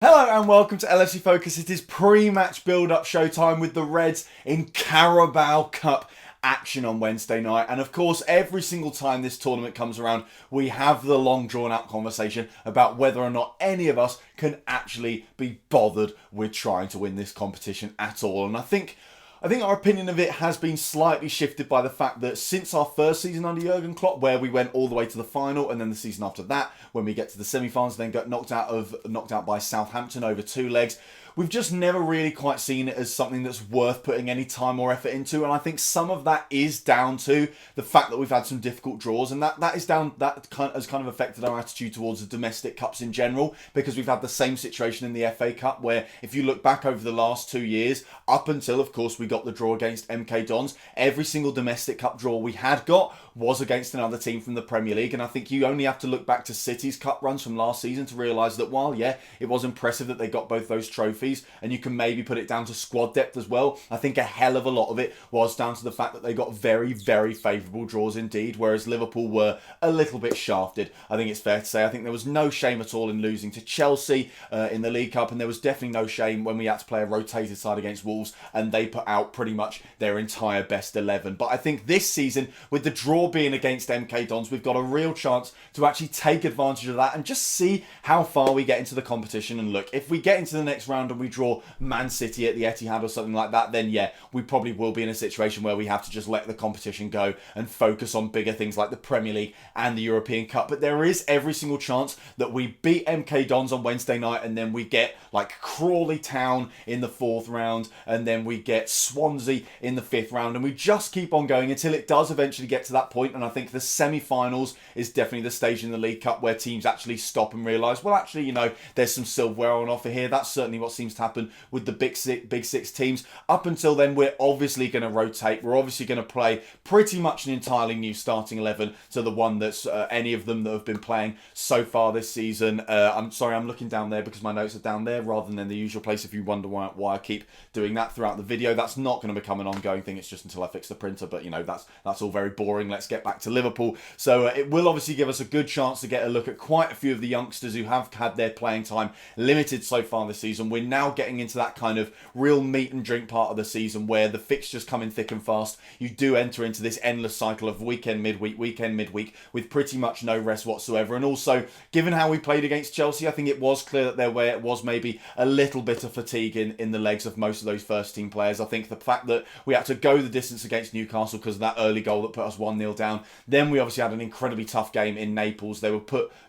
Hello and welcome to LFC Focus. It is pre-match build-up showtime with the Reds in Carabao Cup action on Wednesday night. And of course, every single time this tournament comes around, we have the long drawn-out conversation about whether or not any of us can actually be bothered with trying to win this competition at all. And I think our opinion of it has been slightly shifted by the fact that since our first season under Jurgen Klopp, where we went all the way to the final, and then the season after that, when we get to the semi-finals, then got knocked out by Southampton over two legs, we've just never really quite seen it as something that's worth putting any time or effort into. And I think some of that is down to the fact that we've had some difficult draws, and that has kind of affected our attitude towards the domestic cups in general, because we've had the same situation in the FA Cup, where if you look back over the last 2 years, up until of course we got the draw against MK Dons, every single domestic cup draw we had got was against another team from the Premier League. And I think you only have to look back to City's cup runs from last season to realise that while, yeah, it was impressive that they got both those trophies, and you can maybe put it down to squad depth as well, I think a hell of a lot of it was down to the fact that they got very, very favourable draws indeed, whereas Liverpool were a little bit shafted. I think it's fair to say. I think there was no shame at all in losing to Chelsea in the League Cup, and there was definitely no shame when we had to play a rotated side against Wolves, and they put out pretty much their entire best 11. But I think this season, with the draw being against MK Dons, we've got a real chance to actually take advantage of that and just see how far we get into the competition. And look, if we get into the next round and we draw Man City at the Etihad or something like that, then yeah, we probably will be in a situation where we have to just let the competition go and focus on bigger things like the Premier League and the European Cup. But there is every single chance that we beat MK Dons on Wednesday night, and then we get like Crawley Town in the fourth round, and then we get Swansea in the fifth round, and we just keep on going until it does eventually get to that point. And I think the semi-finals is definitely the stage in the League Cup where teams actually stop and realise, well, actually, you know, there's some silverware on offer here. That's certainly what seems to happen with the big six teams. Up until then, we're obviously going to rotate. We're obviously going to play pretty much an entirely new starting 11 to the one that's any of them that have been playing so far this season. I'm sorry, I'm looking down there because my notes are down there rather than in the usual place. If you wonder why I keep doing that throughout the video, that's not going to become an ongoing thing. It's just until I fix the printer. But you know, that's all very boring. Let's get back to Liverpool. So it will obviously give us a good chance to get a look at quite a few of the youngsters who have had their playing time limited so far this season. We're now getting into that kind of real meat and drink part of the season where the fixtures come in thick and fast. You do enter into this endless cycle of weekend, midweek with pretty much no rest whatsoever. And also, given how we played against Chelsea, I think it was clear that there was maybe a little bit of fatigue in the legs of most of those first team players. I think the fact that we had to go the distance against Newcastle because of that early goal that put us 1-0 down. Then we obviously had an incredibly tough game in Naples. They were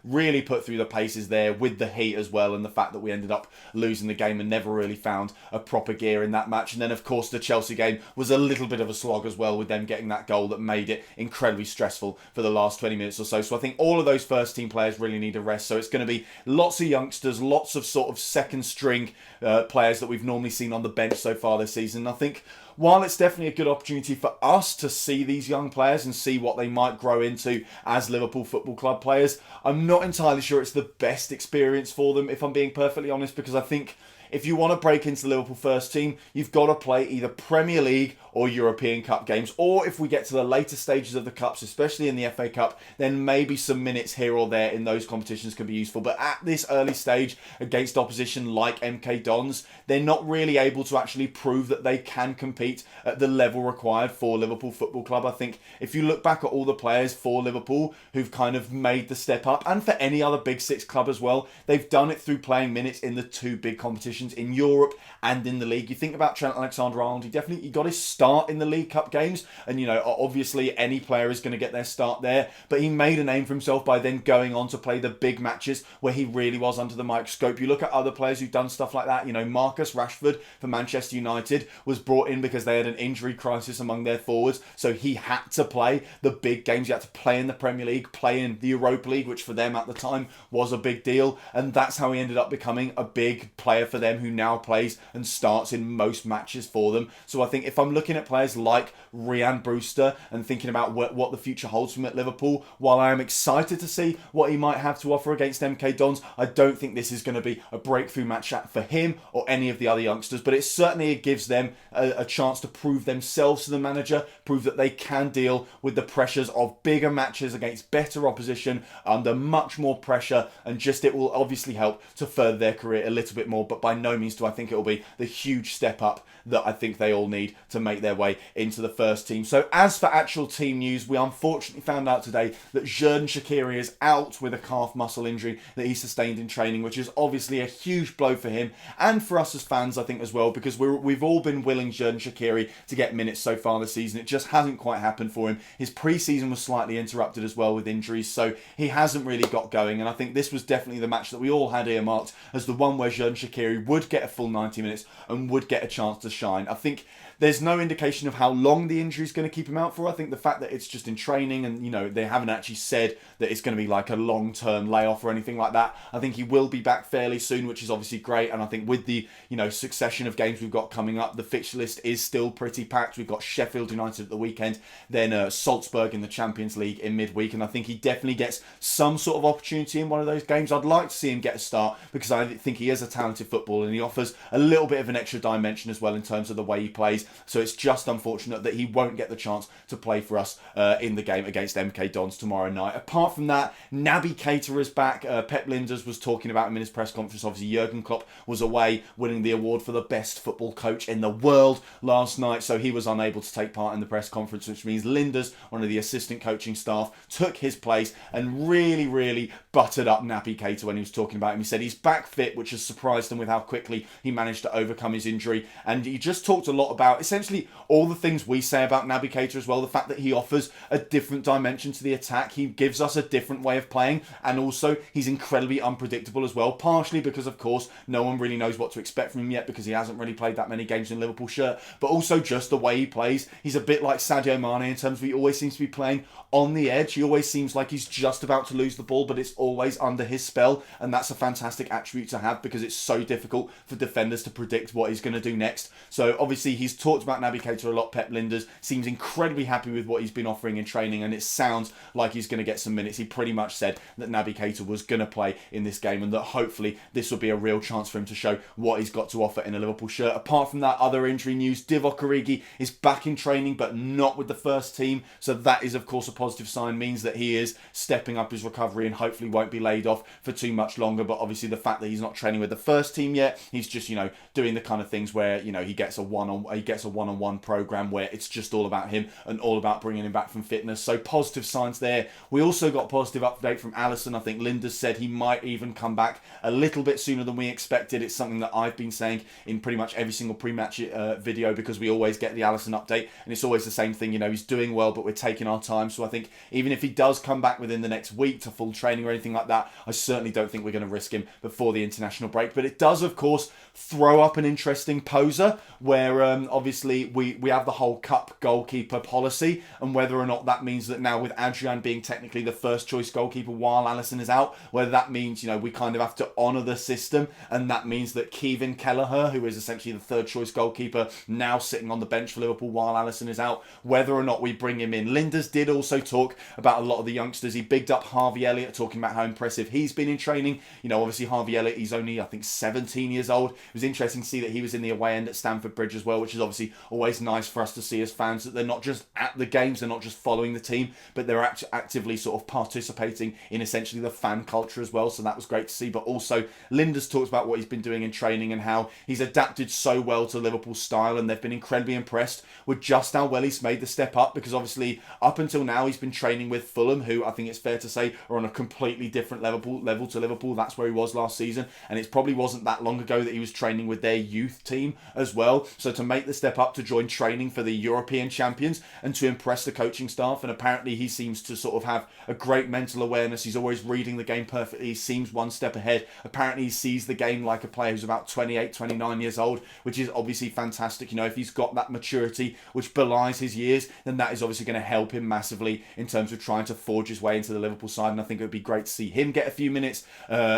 really put through the paces there with the heat as well, and the fact that we ended up losing the game and never really found a proper gear in that match. And then of course the Chelsea game was a little bit of a slog as well, with them getting that goal that made it incredibly stressful for the last 20 minutes or so. So I think all of those first team players really need a rest. So it's going to be lots of youngsters, lots of sort of second string players that we've normally seen on the bench so far this season. I think while it's definitely a good opportunity for us to see these young players and see what they might grow into as Liverpool Football Club players, I'm not entirely sure it's the best experience for them, if I'm being perfectly honest, because I think if you want to break into the Liverpool first team, you've got to play either Premier League or European Cup games. Or if we get to the later stages of the Cups, especially in the FA Cup, then maybe some minutes here or there in those competitions can be useful. But at this early stage, against opposition like MK Dons, they're not really able to actually prove that they can compete at the level required for Liverpool Football Club. I think if you look back at all the players for Liverpool who've kind of made the step up, and for any other Big Six club as well, they've done it through playing minutes in the two big competitions in Europe and in the league. You think about Trent Alexander-Arnold, he got his start in the League Cup games, and you know, obviously any player is going to get their start there, but he made a name for himself by then going on to play the big matches where he really was under the microscope. You look at other players who've done stuff like that. You know, Marcus Rashford for Manchester United was brought in because they had an injury crisis among their forwards, so he had to play the big games. He had to play in the Premier League, play in the Europa League, which for them at the time was a big deal, and that's how he ended up becoming a big player for them, who now plays and starts in most matches for them. So I think if I'm looking at players like Ryan Brewster and thinking about what the future holds for him at Liverpool, while I am excited to see what he might have to offer against MK Dons, I don't think this is going to be a breakthrough match for him or any of the other youngsters, but it certainly gives them a chance chance to prove themselves to the manager, prove that they can deal with the pressures of bigger matches against better opposition under much more pressure, and just it will obviously help to further their career a little bit more, but by no means do I think it will be the huge step up that I think they all need to make their way into the first team. So as for actual team news, we unfortunately found out today that Xherdan Shaqiri is out with a calf muscle injury that he sustained in training, which is obviously a huge blow for him and for us as fans, I think, as well, because we've all been willing Xherdan Shaqiri to get minutes so far this season. It just hasn't quite happened for him. His pre-season was slightly interrupted as well with injuries, so he hasn't really got going, and I think this was definitely the match that we all had earmarked as the one where Xherdan Shaqiri would get a full 90 minutes and would get a chance to shine. I think there's no indication of how long the injury is going to keep him out for. I think the fact that it's just in training and, you know, they haven't actually said that it's going to be like a long-term layoff or anything like that. I think he will be back fairly soon, which is obviously great. And I think with the, you know, succession of games we've got coming up, the fixture list is still pretty packed. We've got Sheffield United at the weekend, then Salzburg in the Champions League in midweek. And I think he definitely gets some sort of opportunity in one of those games. I'd like to see him get a start because I think he is a talented footballer and he offers a little bit of an extra dimension as well in terms of the way he plays. So it's just unfortunate that he won't get the chance to play for us in the game against MK Dons tomorrow night. Apart from that, Naby Keita is back. Pep Lijnders was talking about him in his press conference. Obviously, Jurgen Klopp was away winning the award for the best football coach in the world last night, so he was unable to take part in the press conference, which means Lijnders, one of the assistant coaching staff, took his place and really buttered up Naby Keita when he was talking about him. He said he's back fit, which has surprised him with how quickly he managed to overcome his injury, and he just talked a lot about essentially all the things we say about Naby Keita as well. The fact that he offers a different dimension to the attack, he gives us a different way of playing, and also he's incredibly unpredictable as well, partially because of course no one really knows what to expect from him yet because he hasn't really played that many games in Liverpool shirt, but also just the way he plays. He's a bit like Sadio Mane in terms of he always seems to be playing on the edge. He always seems like he's just about to lose the ball, but it's always under his spell, and that's a fantastic attribute to have because it's so difficult for defenders to predict what he's going to do next. So obviously he's talked about Naby Keita a lot. Pep Lijnders seems incredibly happy with what he's been offering in training, and it sounds like he's going to get some minutes. He pretty much said that Naby Keita was going to play in this game and that hopefully this will be a real chance for him to show what he's got to offer in a Liverpool shirt. Apart from that, other injury news, Divock Origi is back in training but not with the first team, so that is of course a positive sign, means that he is stepping up his recovery and hopefully won't be laid off for too much longer. But obviously the fact that he's not training with the first team yet, he's just, you know, doing the kind of things where, you know, he gets a one-on-one program where it's just all about him and all about bringing him back from fitness. So positive signs there. We also got positive update from Alisson. I think Lijnders said he might even come back a little bit sooner than we expected. It's something that I've been saying in pretty much every single pre-match video because we always get the Alisson update and it's always the same thing, you know, he's doing well but we're taking our time. So I think even if he does come back within the next week to full training or anything like that, I certainly don't think we're going to risk him before the international break. But it does of course throw up an interesting poser where obviously we have the whole cup goalkeeper policy, and whether or not that means that now with Adrian being technically the first choice goalkeeper while Alisson is out, whether that means, you know, we kind of have to honour the system, and that means that Kevin Kelleher, who is essentially the third choice goalkeeper, now sitting on the bench for Liverpool while Alisson is out, whether or not we bring him in. Lijnders did also talk about a lot of the youngsters. He bigged up Harvey Elliott, talking about how impressive he's been in training. You know, obviously Harvey Elliott, he's only I think 17 years old. It was interesting to see that he was in the away end at Stamford Bridge as well, which is obviously always nice for us to see as fans, that they're not just at the games, they're not just following the team, but they're actively sort of participating in essentially the fan culture as well. So that was great to see. But also Lijnders talked about what he's been doing in training and how he's adapted so well to Liverpool's style, and they've been incredibly impressed with just how well he's made the step up, because obviously up until now he's been training with Fulham, who I think it's fair to say are on a completely different level to Liverpool. That's where he was last season, and it probably wasn't that long ago that he was training with their youth team as well. So to make the step up to join training for the European champions and to impress the coaching staff, and apparently he seems to sort of have a great mental awareness. He's always reading the game perfectly. He seems one step ahead. Apparently he sees the game like a player who's about 28, 29 years old, which is obviously fantastic. You know, if he's got that maturity which belies his years, then that is obviously going to help him massively in terms of trying to forge his way into the Liverpool side, and I think it would be great to see him get a few minutes.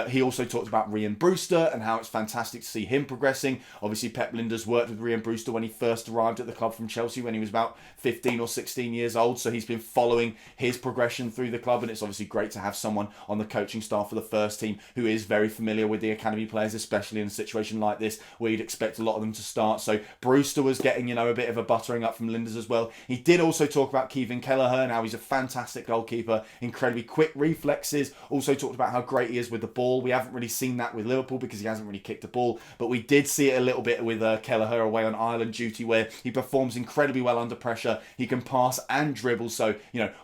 He also talked about Ryan Brewster and how it's fantastic to see see him progressing. Obviously, Pep Lijnders worked with Ryan Brewster when he first arrived at the club from Chelsea when he was about 15 or 16 years old. So he's been following his progression through the club, and it's obviously great to have someone on the coaching staff for the first team who is very familiar with the academy players, especially in a situation like this where you'd expect a lot of them to start. So Brewster was getting, a bit of a buttering up from Lijnders as well. He did also talk about Kevin Kelleher, how he's a fantastic goalkeeper, incredibly quick reflexes. Also talked about how great he is with the ball. We haven't really seen that with Liverpool because he hasn't really kicked a ball, but we did see it a little bit with Kelleher away on Ireland duty, where he performs incredibly well under pressure. He can pass and dribble, so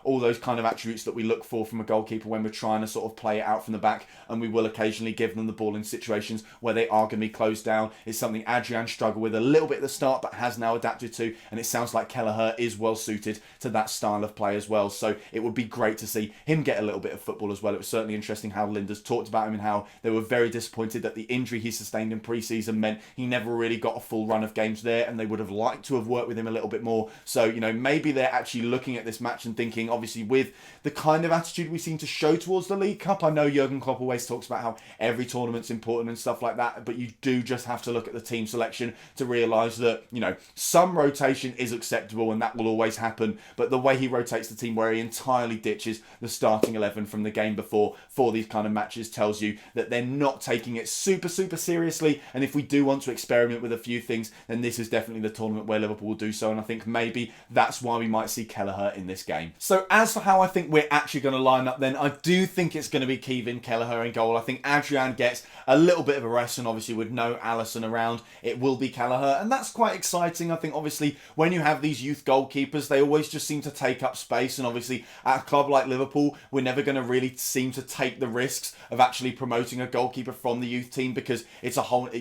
all those kind of attributes that we look for from a goalkeeper when we're trying to sort of play it out from the back, and we will occasionally give them the ball in situations where they are going to be closed down. It's something Adrian struggled with a little bit at the start, but has now adapted to, and it sounds like Kelleher is well suited to that style of play as well. So it would be great to see him get a little bit of football as well. It was certainly interesting how Lijnders talked about him and how they were very disappointed that the injury he sustained in pre-season meant he never really got a full run of games there, and they would have liked to have worked with him a little bit more. So maybe they're actually looking at this match and thinking, obviously with the kind of attitude we seem to show towards the League Cup. I know Jurgen Klopp always talks about how every tournament's important and stuff like that, but you do just have to look at the team selection to realise that some rotation is acceptable and that will always happen, but the way he rotates the team, where he entirely ditches the starting 11 from the game before for these kind of matches, tells you that they're not taking it super seriously. And if we do want to experiment with a few things, then this is definitely the tournament where Liverpool will do so, and I think maybe that's why we might see Kelleher in this game. So as for how I think we're actually going to line up, then I do think it's going to be Kevin Kelleher in goal. I think Adrian gets a little bit of a rest, and obviously with no Alisson around, it will be Kelleher, and that's quite exciting. I think obviously when you have these youth goalkeepers, they always just seem to take up space, and obviously at a club like Liverpool, we're never going to really seem to take the risks of actually promoting a goalkeeper from the youth team, because it's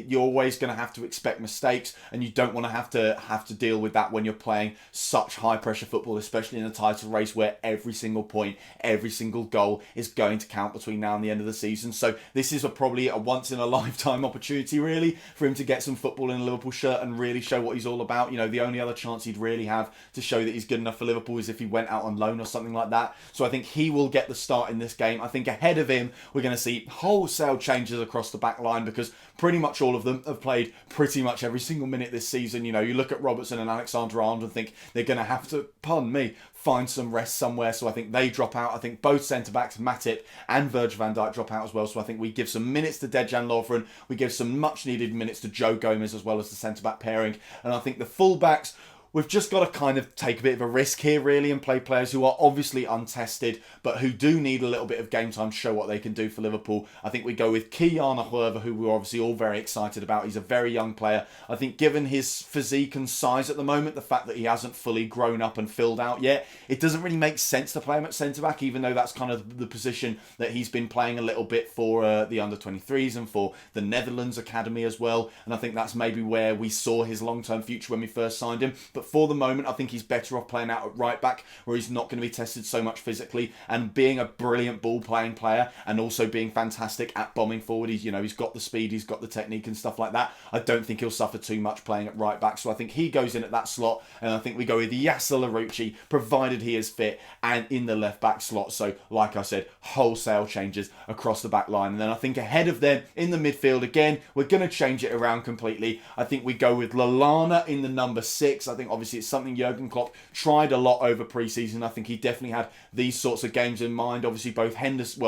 you're always going to have to expect mistakes, and you don't want to have to deal with that when you're playing such high pressure football, especially in a title race where every single point, every single goal is going to count between now and the end of the season. So this is probably a once in a lifetime opportunity really for him to get some football in a Liverpool shirt and really show what he's all about. The only other chance he'd really have to show that he's good enough for Liverpool is if he went out on loan or something like that. So I think he will get the start in this game. I think ahead of him, we're going to see wholesale changes across the back line, because pretty much all of them have played pretty much every single minute this season. You look at Robertson and Alexander-Arnold and think they're going to have to, pardon me, find some rest somewhere. So I think they drop out. I think both centre-backs, Matip and Virgil van Dijk, drop out as well. So I think we give some minutes to Dejan Lovren. We give some much-needed minutes to Joe Gomez as well as the centre-back pairing. And I think the full-backs, we've just got to kind of take a bit of a risk here really and play players who are obviously untested but who do need a little bit of game time to show what they can do for Liverpool. I think we go with KEITA, who we're obviously all very excited about. He's a very young player. I think given his physique and size at the moment, the fact that he hasn't fully grown up and filled out yet, it doesn't really make sense to play him at centre-back, even though that's kind of the position that he's been playing a little bit for the under-23s and for the Netherlands Academy as well. And I think that's maybe where we saw his long-term future when we first signed him. But for the moment, I think he's better off playing out at right back, where he's not going to be tested so much physically, and being a brilliant ball-playing player and also being fantastic at bombing forward. He's got the speed, he's got the technique and stuff like that. I don't think he'll suffer too much playing at right back, so I think he goes in at that slot, and I think we go with Yasser Larouci, provided he is fit, and in the left back slot. So like I said, wholesale changes across the back line. And then I think ahead of them in the midfield, again, we're going to change it around completely. I think we go with Lallana in the number 6. I think obviously it's something Jurgen Klopp tried a lot over pre-season. I think he definitely had these sorts of games in mind. Obviously both Henderson,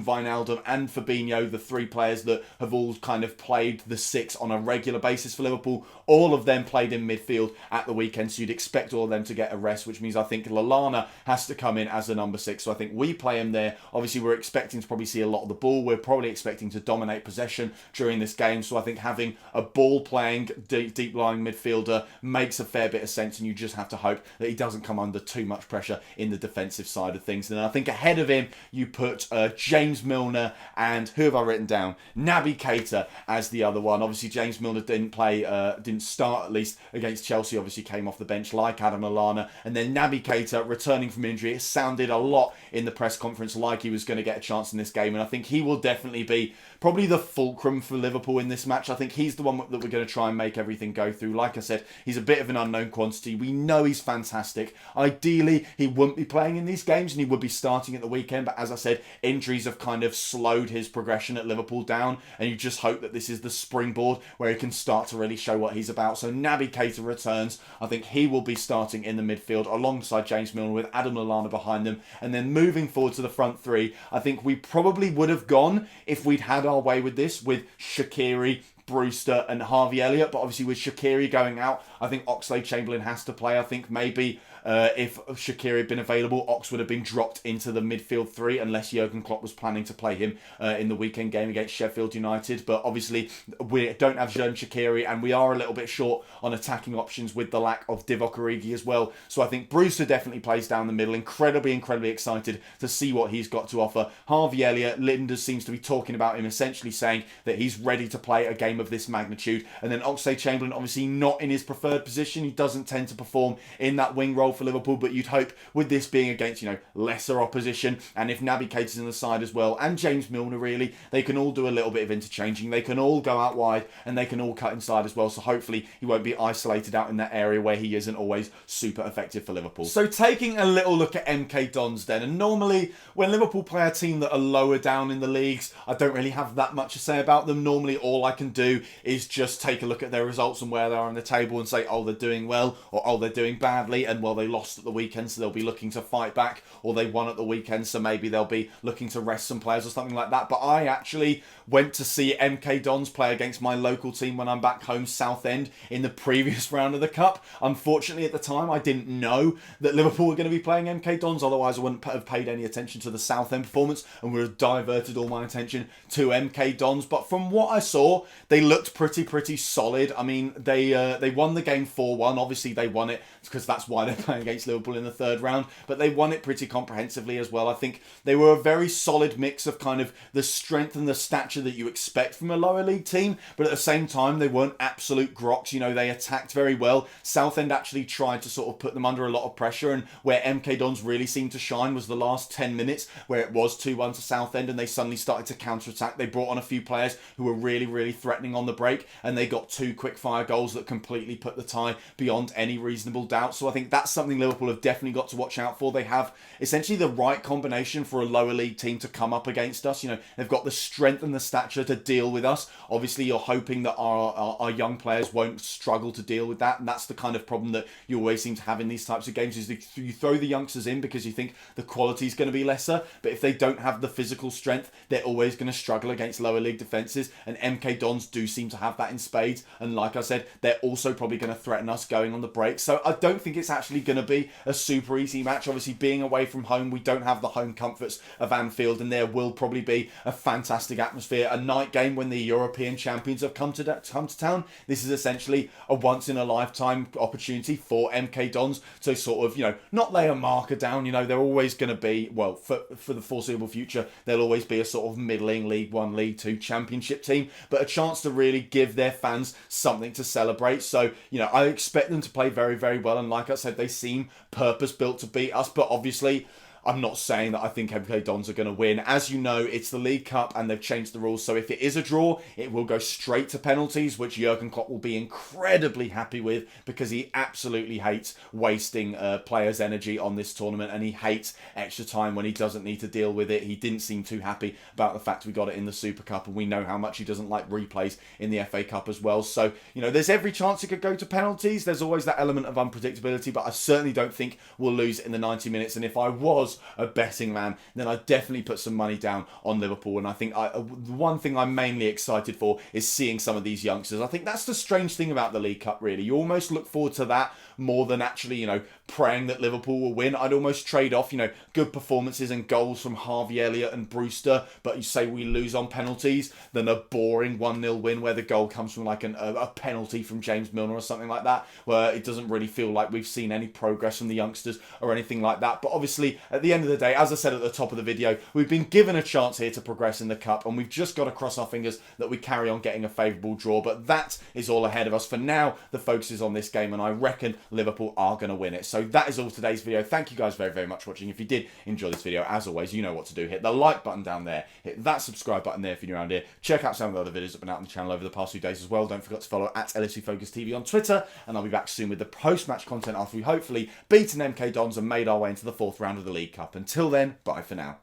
Wijnaldum and Fabinho, the three players that have all kind of played the 6 on a regular basis for Liverpool, all of them played in midfield at the weekend, so you'd expect all of them to get a rest, which means I think Lallana has to come in as the number 6. So I think we play him there. Obviously we're expecting to probably see a lot of the ball. We're probably expecting to dominate possession during this game, so I think having a ball-playing, deep-lying midfielder makes a fair bit of sense, and you just have to hope that he doesn't come under too much pressure in the defensive side of things. And then I think ahead of him, you put James Milner and, who have I written down? Naby Keita as the other one. Obviously, James Milner didn't start at least against Chelsea. Obviously, came off the bench like Adam Lallana. And then Naby Keita returning from injury. It sounded a lot in the press conference like he was going to get a chance in this game, and I think he will definitely be probably the fulcrum for Liverpool in this match. I think he's the one that we're going to try and make everything go through. Like I said, he's a bit of an unknown quantity. We know he's fantastic. Ideally, he wouldn't be playing in these games and he would be starting at the weekend. But as I said, injuries have kind of slowed his progression at Liverpool down. And you just hope that this is the springboard where he can start to really show what he's about. So Naby Keita returns. I think he will be starting in the midfield alongside James Milner with Adam Lallana behind them. And then moving forward to the front three, I think we probably would have gone, if we'd had our way with this, with Shaqiri, Brewster and Harvey Elliott. But obviously with Shaqiri going out, I think Oxlade-Chamberlain has to play. I think maybe if Shaqiri had been available, Ox would have been dropped into the midfield three unless Jurgen Klopp was planning to play him in the weekend game against Sheffield United. But obviously we don't have Xherdan Shaqiri and we are a little bit short on attacking options with the lack of Divock Origi as well. So I think Brewster definitely plays down the middle. Incredibly excited to see what he's got to offer. Harvey Elliott, Linda seems to be talking about him, essentially saying that he's ready to play a game of this magnitude. And then Oxlade-Chamberlain, obviously not in his preferred position. He doesn't tend to perform in that wing role for Liverpool, but you'd hope with this being against, lesser opposition, and if Naby Keita's in the side as well, and James Milner really, they can all do a little bit of interchanging. They can all go out wide and they can all cut inside as well. So hopefully he won't be isolated out in that area where he isn't always super effective for Liverpool. So taking a little look at MK Dons then, and normally when Liverpool play a team that are lower down in the leagues, I don't really have that much to say about them. Normally all I can do is just take a look at their results and where they are on the table and say, oh, they're doing well, or oh, they're doing badly, and well, they lost at the weekend, so they'll be looking to fight back, or they won at the weekend, so maybe they'll be looking to rest some players or something like that. But I actually went to see MK Dons play against my local team when I'm back home, Southend, in the previous round of the Cup. Unfortunately, at the time, I didn't know that Liverpool were going to be playing MK Dons, otherwise I wouldn't have paid any attention to the Southend performance and would have diverted all my attention to MK Dons. But from what I saw, they looked pretty solid. I mean, they won the game 4-1. Obviously, they won it because that's why they're playing against Liverpool in the third round, but they won it pretty comprehensively as well. I think they were a very solid mix of kind of the strength and the stature that you expect from a lower league team, but at the same time, they weren't absolute groks. They attacked very well. Southend actually tried to sort of put them under a lot of pressure, and where MK Dons really seemed to shine was the last 10 minutes where it was 2-1 to Southend and they suddenly started to counter-attack. They brought on a few players who were really threatening on the break, and they got 2 quick-fire goals that completely put the tie beyond any reasonable doubt. So I think that's something Liverpool have definitely got to watch out for. They have essentially the right combination for a lower league team to come up against us. They've got the strength and the stature to deal with us. Obviously, you're hoping that our young players won't struggle to deal with that, and that's the kind of problem that you always seem to have in these types of games, is that you throw the youngsters in because you think the quality is going to be lesser, but if they don't have the physical strength, they're always going to struggle against lower league defences, and MK Dons do seem to have that in spades, and like I said, they're also probably going to threaten us going on the break. So I don't think it's actually going to be a super easy match. Obviously, being away from home, we don't have the home comforts of Anfield, and there will probably be a fantastic atmosphere. A night game when the European champions have come to town. This is essentially a once-in-a-lifetime opportunity for MK Dons to sort of, not lay a marker down. They're always going to be, well, for the foreseeable future, they'll always be a sort of middling League 1, League 2 championship team, but a chance to really give their fans something to celebrate. So, I expect them to play very well, and like I said, they seem purpose-built to beat us, but obviously, I'm not saying that I think MK Dons are going to win. As you know, it's the League Cup and they've changed the rules. So if it is a draw, it will go straight to penalties, which Jurgen Klopp will be incredibly happy with because he absolutely hates wasting players' energy on this tournament, and he hates extra time when he doesn't need to deal with it. He didn't seem too happy about the fact we got it in the Super Cup, and we know how much he doesn't like replays in the FA Cup as well. So, there's every chance it could go to penalties. There's always that element of unpredictability, but I certainly don't think we'll lose in the 90 minutes. And if I was a betting man, then I'd definitely put some money down on Liverpool. And I think the one thing I'm mainly excited for is seeing some of these youngsters. I think that's the strange thing about the League Cup, really. You almost look forward to that more than actually, praying that Liverpool will win. I'd almost trade off, good performances and goals from Harvey Elliott and Brewster, but you say we lose on penalties, than a boring 1-0 win where the goal comes from like a penalty from James Milner or something like that, where it doesn't really feel like we've seen any progress from the youngsters or anything like that. But obviously, at at the end of the day, as I said at the top of the video, we've been given a chance here to progress in the Cup, and we've just got to cross our fingers that we carry on getting a favourable draw. But that is all ahead of us. For now, the focus is on this game, and I reckon Liverpool are going to win it. So that is all for today's video. Thank you guys very, very much for watching. If you did enjoy this video, as always, you know what to do. Hit the like button down there. Hit that subscribe button there if you're new around here. Check out some of the other videos that have been out on the channel over the past few days as well. Don't forget to follow at LFC Focus TV on Twitter, and I'll be back soon with the post-match content after we hopefully beaten MK Dons and made our way into the 4th round of the League Cup. Until then, bye for now.